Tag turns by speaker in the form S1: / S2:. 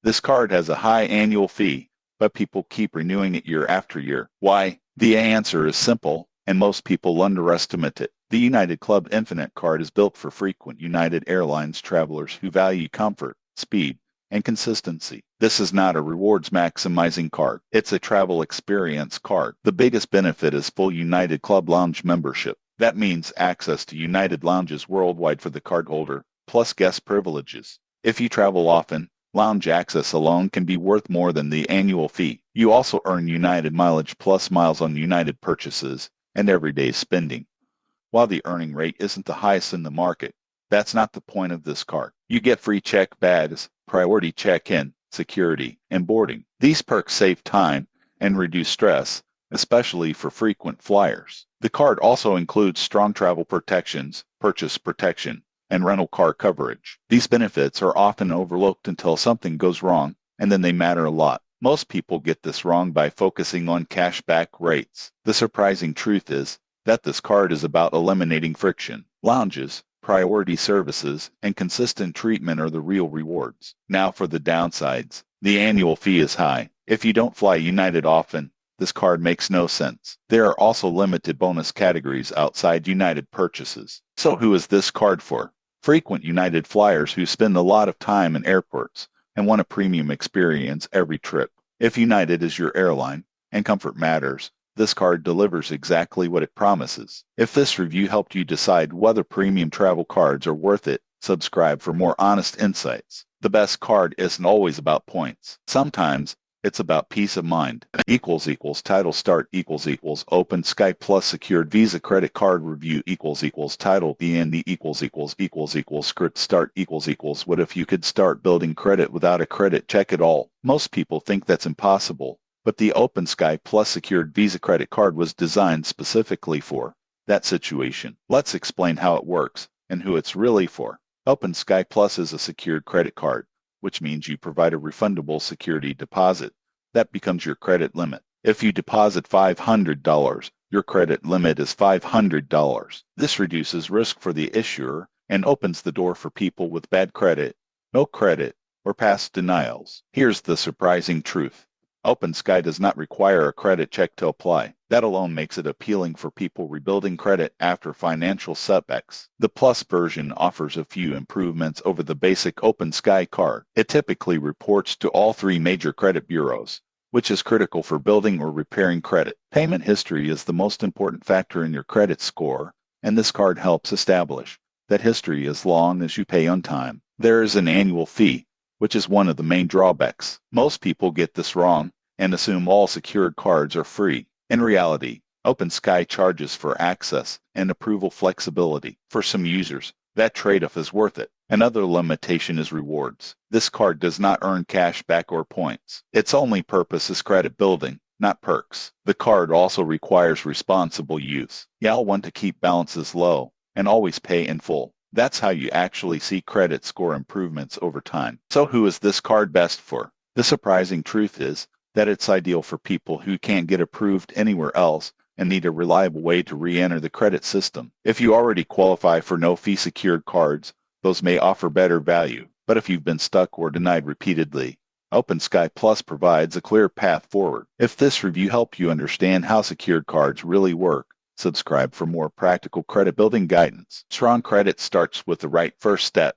S1: This card has a high annual fee, but people keep renewing it year after year. Why? The answer is simple, and most people underestimate it. The United Club Infinite card is built for frequent United Airlines travelers who value comfort, speed, and consistency. This is not a rewards maximizing card. It's a travel experience card. The biggest benefit is full United Club Lounge membership. That means access to United Lounges worldwide for the cardholder, plus guest privileges. If you travel often, lounge access alone can be worth more than the annual fee. You also earn United Mileage plus miles on United purchases and everyday spending. While the earning rate isn't the highest in the market, that's not the point of this card. You get free check bags, priority check-in, security, and boarding. These perks save time and reduce stress, especially for frequent flyers. The card also includes strong travel protections, purchase protection, and rental car coverage. These benefits are often overlooked until something goes wrong, and then they matter a lot. Most people get this wrong by focusing on cashback rates. The surprising truth is that this card is about eliminating friction. Lounges, priority services, and consistent treatment are the real rewards. Now for the downsides. The annual fee is high. If you don't fly United often, this card makes no sense. There are also limited bonus categories outside United purchases. So who is this card for? Frequent United flyers who spend a lot of time in airports and want a premium experience every trip. If United is your airline and comfort matters, this card delivers exactly what it promises. If this review helped you decide whether premium travel cards are worth it, subscribe for more honest insights. The best card isn't always about points. Sometimes it's about peace of mind. Title start Open Sky Plus secured Visa credit card review title BND script start what if you could start building credit without a credit check at all? Most people think that's impossible, but the Open Sky Plus secured Visa credit card was designed specifically for that situation. Let's explain how it works and who it's really for. Open Sky Plus is a secured credit card, which means you provide a refundable security deposit. That becomes your credit limit. If you deposit $500, your credit limit is $500. This reduces risk for the issuer and opens the door for people with bad credit, no credit, or past denials. Here's the surprising truth. OpenSky does not require a credit check to apply. That alone makes it appealing for people rebuilding credit after financial setbacks. The Plus version offers a few improvements over the basic OpenSky card. It typically reports to all three major credit bureaus, which is critical for building or repairing credit. Payment history is the most important factor in your credit score, and this card helps establish that history as long as you pay on time. There is an annual fee, which is one of the main drawbacks. Most people get this wrong and assume all secured cards are free. In reality, OpenSky charges for access and approval flexibility. For some users, that trade-off is worth it. Another limitation is rewards. This card does not earn cash back or points. Its only purpose is credit building, not perks. The card also requires responsible use. You'll want to keep balances low and always pay in full. That's how you actually see credit score improvements over time. So who is this card best for? The surprising truth is that it's ideal for people who can't get approved anywhere else and need a reliable way to re-enter the credit system. If you already qualify for no-fee secured cards, those may offer better value. But if you've been stuck or denied repeatedly, OpenSky Plus provides a clear path forward. If this review helped you understand how secured cards really work, subscribe for more practical credit building guidance. Strong credit starts with the right first step.